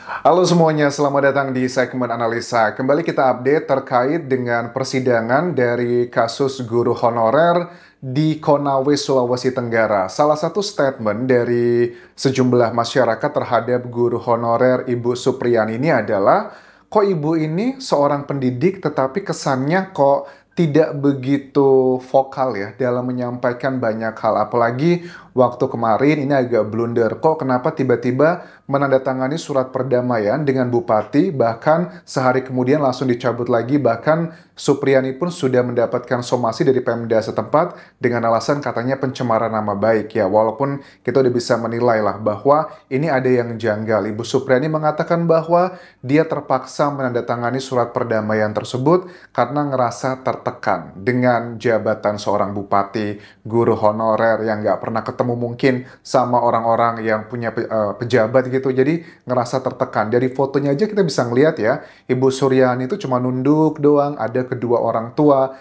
Halo semuanya, selamat datang di segmen analisa. Kembali kita update terkait dengan persidangan dari kasus guru honorer di Konawe, Sulawesi Tenggara. Salah satu statement dari sejumlah masyarakat terhadap guru honorer Ibu Supriyani ini adalah, kok ibu ini seorang pendidik tetapi kesannya kok tidak begitu vokal ya dalam menyampaikan banyak hal. Apalagi waktu kemarin ini agak blunder. Kok kenapa tiba-tiba menandatangani surat perdamaian dengan bupati, bahkan sehari kemudian langsung dicabut lagi, bahkan Supriyani pun sudah mendapatkan somasi dari Pemda setempat dengan alasan katanya pencemaran nama baik ya. Walaupun kita udah bisa menilai lah bahwa ini ada yang janggal. Ibu Supriyani mengatakan bahwa dia terpaksa menandatangani surat perdamaian tersebut karena ngerasa tertekan dengan jabatan seorang bupati, guru honorer yang nggak pernah ketemu mungkin sama orang-orang yang punya pejabat gitu, jadi ngerasa tertekan. Dari fotonya aja kita bisa ngeliat ya, Ibu Suryani itu cuma nunduk doang, ada kedua orang tua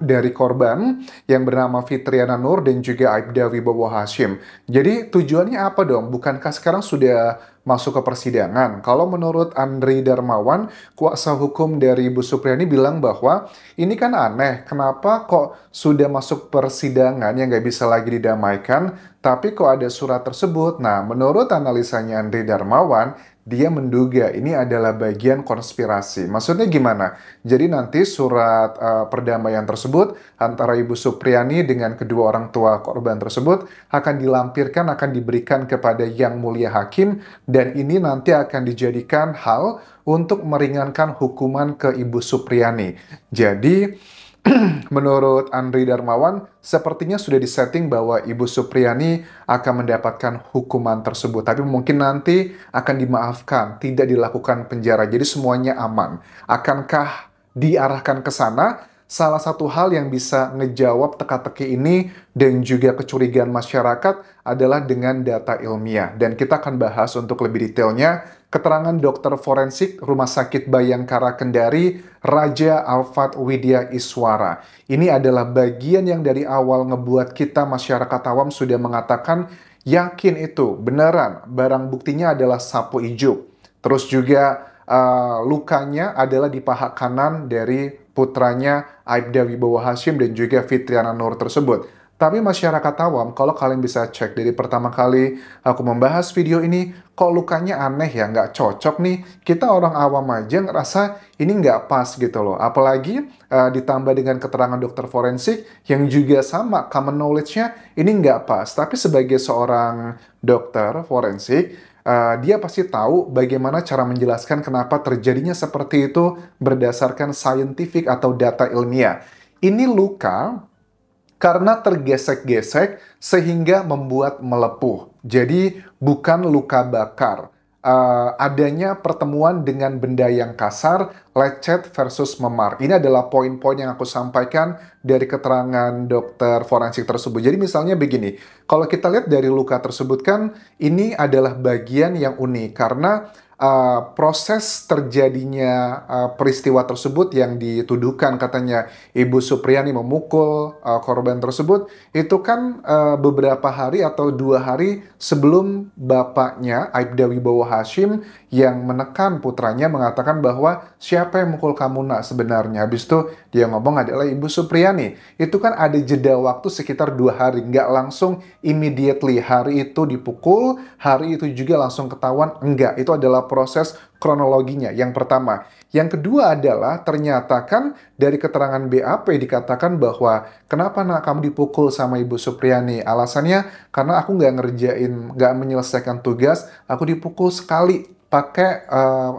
dari korban yang bernama Fitriana Nur dan juga Aibda Wibowo Hashim. Jadi tujuannya apa dong? Bukankah sekarang sudah masuk ke persidangan? Kalau menurut Andri Darmawan, kuasa hukum dari Ibu Supriyani bilang bahwa ini kan aneh, kenapa kok sudah masuk persidangan yang nggak bisa lagi didamaikan, tapi kok ada surat tersebut? Nah, menurut analisanya Andri Darmawan, dia menduga ini adalah bagian konspirasi. Maksudnya gimana? Jadi nanti surat perdamaian tersebut antara Ibu Supriyani dengan kedua orang tua korban tersebut akan dilampirkan, akan diberikan kepada Yang Mulia Hakim, dan ini nanti akan dijadikan hal untuk meringankan hukuman ke Ibu Supriyani. Jadi, menurut Andri Darmawan, sepertinya sudah disetting bahwa Ibu Supriyani akan mendapatkan hukuman tersebut. Tapi mungkin nanti akan dimaafkan, tidak dilakukan penjara. Jadi semuanya aman. Akankah diarahkan ke sana? Salah satu hal yang bisa ngejawab teka-teki ini dan juga kecurigaan masyarakat adalah dengan data ilmiah. Dan kita akan bahas untuk lebih detailnya keterangan dokter forensik Rumah Sakit Bayangkara Kendari, Raja Alfat Widya Iswara. Ini adalah bagian yang dari awal ngebuat kita masyarakat awam sudah mengatakan yakin itu beneran barang buktinya adalah sapu ijuk. Terus juga lukanya adalah di paha kanan dari putranya Aibda Wibowo Hashim dan juga Fitriana Nur tersebut. Tapi masyarakat awam, kalau kalian bisa cek dari pertama kali aku membahas video ini, kok lukanya aneh ya, nggak cocok nih. Kita orang awam aja ngerasa ini nggak pas gitu loh. Apalagi ditambah dengan keterangan dokter forensik yang juga sama, common knowledge-nya ini nggak pas. Tapi sebagai seorang dokter forensik, dia pasti tahu bagaimana cara menjelaskan kenapa terjadinya seperti itu berdasarkan scientific atau data ilmiah. Ini luka karena tergesek-gesek sehingga membuat melepuh. Jadi bukan luka bakar. Adanya pertemuan dengan benda yang kasar, lecet versus memar. Ini adalah poin-poin yang aku sampaikan dari keterangan dokter forensik tersebut. Jadi misalnya begini, kalau kita lihat dari luka tersebut kan, ini adalah bagian yang unik karena proses terjadinya peristiwa tersebut yang dituduhkan katanya Ibu Supriyani memukul korban tersebut itu kan beberapa hari atau 2 hari sebelum bapaknya Aibda Wibowo Hashim yang menekan putranya mengatakan bahwa siapa yang mukul kamu nak sebenarnya. Habis itu dia ngomong adalah Ibu Supriyani. Itu kan ada jeda waktu sekitar 2 hari, nggak langsung immediately hari itu dipukul, hari itu juga langsung ketahuan, enggak. Itu adalah proses kronologinya yang pertama. Yang kedua adalah ternyata kan dari keterangan BAP dikatakan bahwa kenapa nak kamu dipukul sama Ibu Supriyani? Alasannya karena aku nggak menyelesaikan tugas, aku dipukul sekali pakai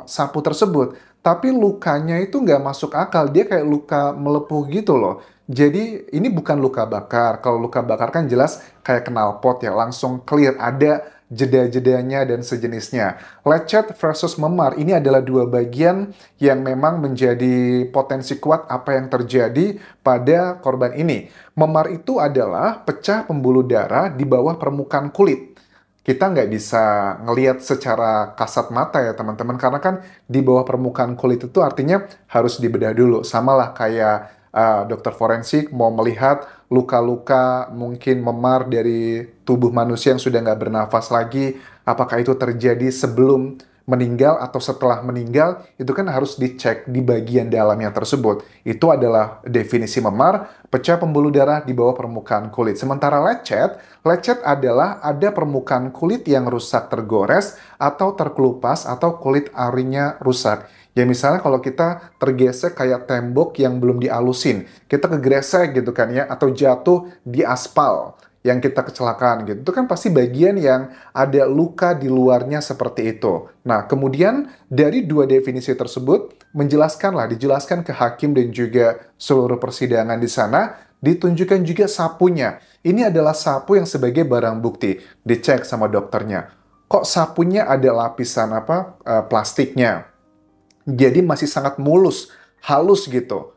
sapu tersebut. Tapi lukanya itu nggak masuk akal, dia kayak luka melepuh gitu loh. Jadi ini bukan luka bakar. Kalau luka bakar kan jelas kayak knalpot ya, langsung clear, ada jeda-jedanya dan sejenisnya. Lecet versus memar, ini adalah dua bagian yang memang menjadi potensi kuat apa yang terjadi pada korban ini. Memar itu adalah pecah pembuluh darah di bawah permukaan kulit. Kita nggak bisa ngelihat secara kasat mata ya teman-teman, karena kan di bawah permukaan kulit itu artinya harus dibedah dulu. Samalah kayak dokter forensik mau melihat luka-luka mungkin memar dari tubuh manusia yang sudah nggak bernafas lagi, apakah itu terjadi sebelum meninggal atau setelah meninggal, itu kan harus dicek di bagian dalamnya tersebut. Itu adalah definisi memar, pecah pembuluh darah di bawah permukaan kulit. Sementara lecet, lecet adalah ada permukaan kulit yang rusak tergores atau terkelupas atau kulit arinya rusak. Ya misalnya kalau kita tergesek kayak tembok yang belum dialusin, kita kegresek gitu kan ya, atau jatuh di aspal yang kita kecelakaan gitu, itu kan pasti bagian yang ada luka di luarnya seperti itu. Nah, kemudian dari dua definisi tersebut, dijelaskan ke hakim dan juga seluruh persidangan di sana, ditunjukkan juga sapunya. Ini adalah sapu yang sebagai barang bukti, dicek sama dokternya. Kok sapunya ada lapisan plastiknya? Jadi masih sangat mulus, halus gitu.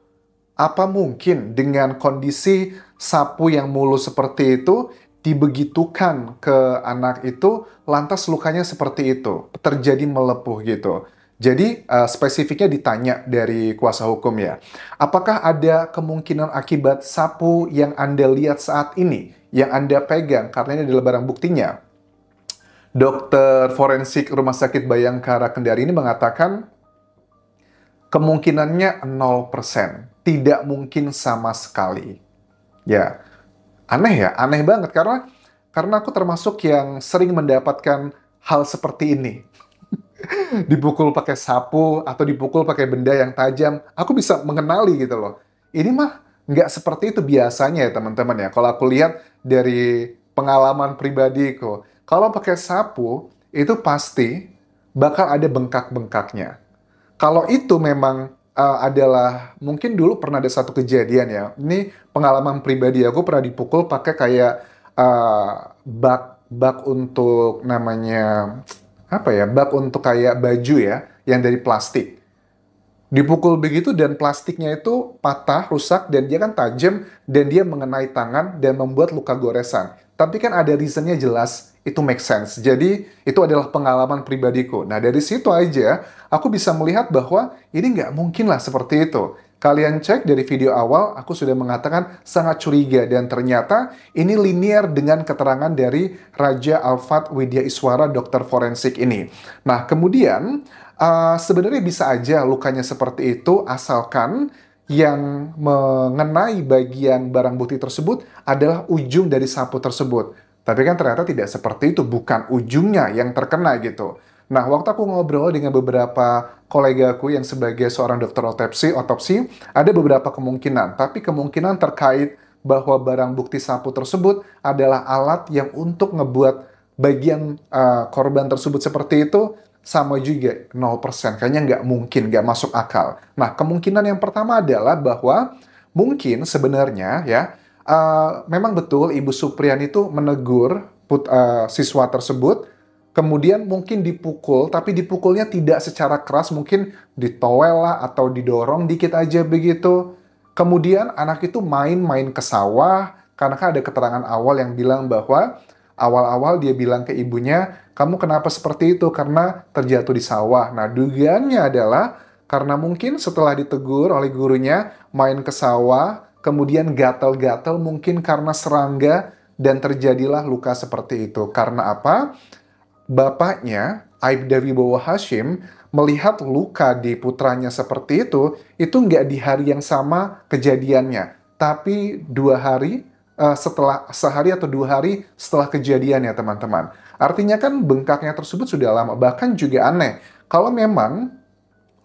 Apa mungkin dengan kondisi sapu yang mulus seperti itu dibegitukan ke anak itu, lantas lukanya seperti itu, terjadi melepuh gitu. Jadi spesifiknya ditanya dari kuasa hukum ya, apakah ada kemungkinan akibat sapu yang Anda lihat saat ini, yang Anda pegang, karena ini adalah barang buktinya. Dokter forensik Rumah Sakit Bayangkara Kendari ini mengatakan, kemungkinannya 0%. Tidak mungkin sama sekali. Ya, aneh ya? Aneh banget. Karena aku termasuk yang sering mendapatkan hal seperti ini. Dipukul pakai sapu atau dipukul pakai benda yang tajam. Aku bisa mengenali gitu loh. Ini mah nggak seperti itu biasanya ya teman-teman ya. Kalau aku lihat dari pengalaman pribadiku. Kalau pakai sapu, itu pasti bakal ada bengkak-bengkaknya. Kalau itu memang adalah, mungkin dulu pernah ada satu kejadian ya, ini pengalaman pribadi, aku pernah dipukul pakai kayak bak untuk namanya, bak untuk kayak baju ya, yang dari plastik. Dipukul begitu dan plastiknya itu patah, rusak, dan dia kan tajam, dan dia mengenai tangan dan membuat luka goresan. Tapi kan ada reasonnya jelas, itu make sense. Jadi itu adalah pengalaman pribadiku. Nah dari situ aja, aku bisa melihat bahwa ini nggak mungkin lah seperti itu. Kalian cek dari video awal, aku sudah mengatakan sangat curiga, dan ternyata ini linear dengan keterangan dari Raja Alfat Widya Iswara, dokter forensik ini. Nah kemudian, sebenarnya bisa aja lukanya seperti itu asalkan yang mengenai bagian barang bukti tersebut adalah ujung dari sapu tersebut. Tapi kan ternyata tidak seperti itu, bukan ujungnya yang terkena gitu. Nah, waktu aku ngobrol dengan beberapa kolegaku yang sebagai seorang dokter otopsi, ada beberapa kemungkinan. Tapi kemungkinan terkait bahwa barang bukti sapu tersebut adalah alat yang untuk ngebuat bagian korban tersebut seperti itu, sama juga 0%. Kayaknya nggak mungkin, nggak masuk akal. Nah, kemungkinan yang pertama adalah bahwa mungkin sebenarnya ya, memang betul Ibu Supriani itu menegur siswa tersebut, kemudian mungkin dipukul, tapi dipukulnya tidak secara keras, mungkin ditowel lah atau didorong dikit aja begitu. Kemudian anak itu main-main ke sawah, karena kan ada keterangan awal yang bilang bahwa awal-awal dia bilang ke ibunya, kamu kenapa seperti itu? Karena terjatuh di sawah. Nah, dugaannya adalah karena mungkin setelah ditegur oleh gurunya, main ke sawah, kemudian gatal-gatal mungkin karena serangga, dan terjadilah luka seperti itu. Karena apa? Bapaknya, Aibda Wibowo Hashim, melihat luka di putranya seperti itu nggak di hari yang sama kejadiannya, tapi 2 hari setelah, sehari atau 2 hari setelah kejadian ya teman-teman. Artinya kan bengkaknya tersebut sudah lama. Bahkan juga aneh, kalau memang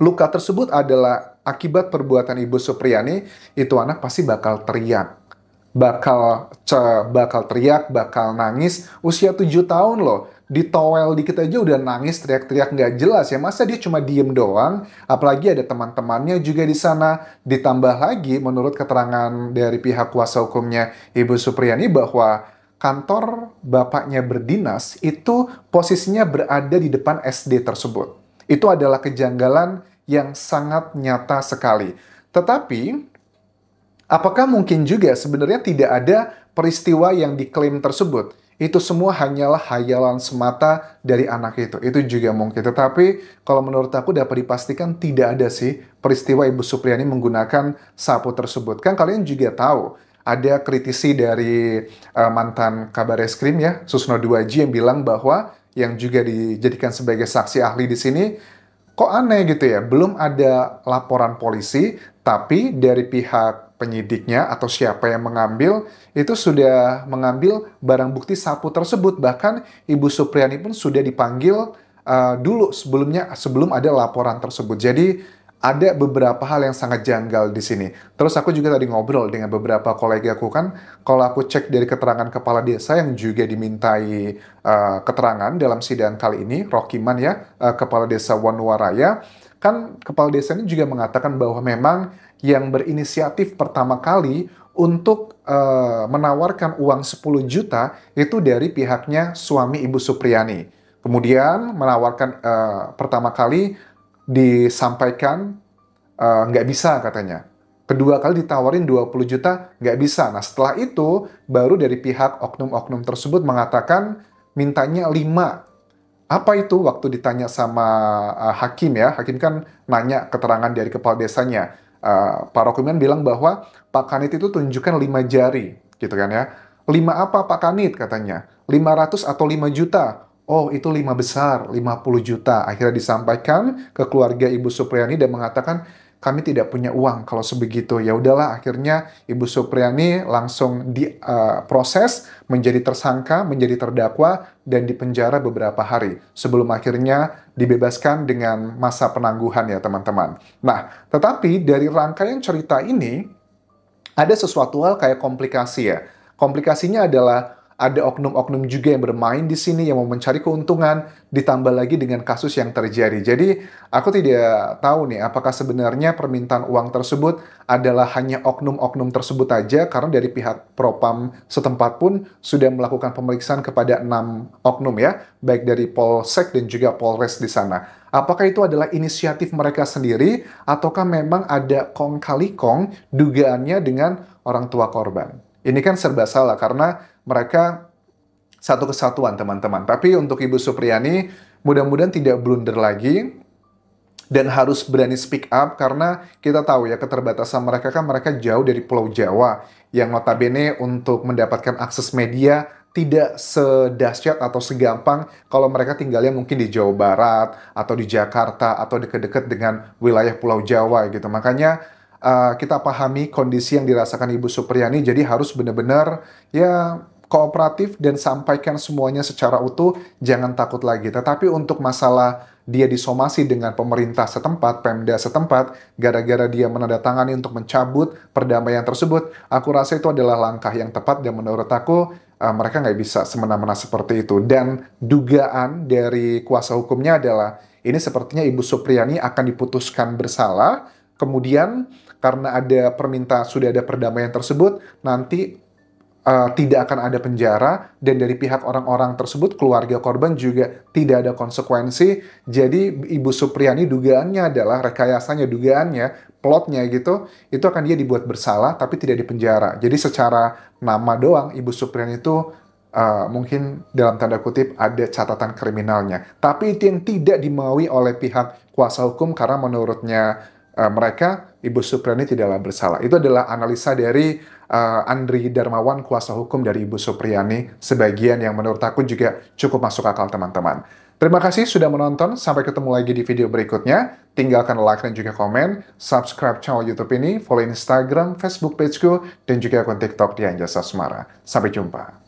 luka tersebut adalah akibat perbuatan Ibu Supriani, itu anak pasti bakal teriak. Bakal teriak, bakal nangis. Usia 7 tahun loh. Ditowel dikit aja udah nangis, teriak-teriak nggak jelas ya. Masa dia cuma diem doang? Apalagi ada teman-temannya juga di sana. Ditambah lagi menurut keterangan dari pihak kuasa hukumnya Ibu Supriani bahwa kantor bapaknya berdinas itu posisinya berada di depan SD tersebut. Itu adalah kejanggalan yang sangat nyata sekali. Tetapi apakah mungkin juga sebenarnya tidak ada peristiwa yang diklaim tersebut? Itu semua hanyalah hayalan semata dari anak itu. Itu juga mungkin. Tetapi kalau menurut aku dapat dipastikan tidak ada sih peristiwa Ibu Supriani menggunakan sapu tersebut. Kan kalian juga tahu, ada kritisi dari mantan Kabar Eskrim ya, Susno Duaji, yang bilang bahwa yang juga dijadikan sebagai saksi ahli di sini. Kok aneh gitu ya, belum ada laporan polisi, tapi dari pihak penyidiknya atau siapa yang mengambil, itu sudah mengambil barang bukti sapu tersebut. Bahkan Ibu Supriani pun sudah dipanggil dulu sebelum ada laporan tersebut. Jadi ada beberapa hal yang sangat janggal di sini. Terus aku juga tadi ngobrol dengan beberapa kolegaku kan, kalau aku cek dari keterangan kepala desa yang juga dimintai keterangan dalam sidang kali ini, Rokiman ya, kepala desa Wanuwaraya, kan kepala desa ini juga mengatakan bahwa memang yang berinisiatif pertama kali untuk menawarkan uang 10 juta itu dari pihaknya suami Ibu Supriani. Kemudian menawarkan pertama kali disampaikan nggak bisa katanya. Kedua kali ditawarin 20 juta, nggak bisa. Nah setelah itu, baru dari pihak oknum-oknum tersebut mengatakan mintanya 5. Apa itu waktu ditanya sama hakim ya, hakim kan nanya keterangan dari kepala desanya. Pak Rokiman bilang bahwa Pak Kanit itu tunjukkan 5 jari, gitu kan ya. 5 apa Pak Kanit katanya? 500 atau 5 juta? Oh, itu 5 besar, 50 juta. Akhirnya disampaikan ke keluarga Ibu Supriani dan mengatakan, kami tidak punya uang kalau sebegitu. Ya udahlah, akhirnya Ibu Supriani langsung diproses menjadi tersangka, menjadi terdakwa, dan dipenjara beberapa hari. Sebelum akhirnya dibebaskan dengan masa penangguhan ya teman-teman. Nah, tetapi dari rangkaian cerita ini, ada sesuatu hal kayak komplikasi ya. Komplikasinya adalah ada oknum-oknum juga yang bermain di sini yang mau mencari keuntungan, ditambah lagi dengan kasus yang terjadi. Jadi, aku tidak tahu nih apakah sebenarnya permintaan uang tersebut adalah hanya oknum-oknum tersebut aja, karena dari pihak Propam setempat pun sudah melakukan pemeriksaan kepada 6 oknum ya, baik dari Polsek dan juga Polres di sana. Apakah itu adalah inisiatif mereka sendiri, ataukah memang ada kong kali kong dugaannya dengan orang tua korban? Ini kan serba salah karena mereka satu kesatuan teman-teman. Tapi untuk Ibu Supriani, mudah-mudahan tidak blunder lagi dan harus berani speak up karena kita tahu ya keterbatasan mereka kan mereka jauh dari Pulau Jawa yang notabene untuk mendapatkan akses media tidak sedahsyat atau segampang kalau mereka tinggalnya mungkin di Jawa Barat atau di Jakarta atau dekat-dekat dengan wilayah Pulau Jawa gitu. Makanya kita pahami kondisi yang dirasakan Ibu Supriani, jadi harus benar-benar ya kooperatif dan sampaikan semuanya secara utuh, jangan takut lagi. Tetapi untuk masalah dia disomasi dengan pemerintah setempat, Pemda setempat, gara-gara dia menandatangani untuk mencabut perdamaian tersebut, aku rasa itu adalah langkah yang tepat dan menurut aku mereka nggak bisa semena-mena seperti itu. Dan dugaan dari kuasa hukumnya adalah ini sepertinya Ibu Supriani akan diputuskan bersalah, kemudian karena sudah ada perdamaian tersebut, nanti tidak akan ada penjara, dan dari pihak orang-orang tersebut, keluarga korban juga tidak ada konsekuensi. Jadi Ibu Supriani dugaannya adalah, rekayasanya, dugaannya, plotnya gitu, itu akan dia dibuat bersalah tapi tidak dipenjara. Jadi secara nama doang, Ibu Supriani itu mungkin dalam tanda kutip ada catatan kriminalnya. Tapi itu yang tidak dimaui oleh pihak kuasa hukum karena menurutnya mereka, Ibu Supriani tidaklah bersalah. Itu adalah analisa dari Andri Darmawan, kuasa hukum dari Ibu Supriani, sebagian yang menurut aku juga cukup masuk akal teman-teman. Terima kasih sudah menonton, sampai ketemu lagi di video berikutnya. Tinggalkan like dan juga komen, subscribe channel YouTube ini, follow Instagram, Facebook pageku, dan juga akun TikTok di Anjasa Semara. Sampai jumpa.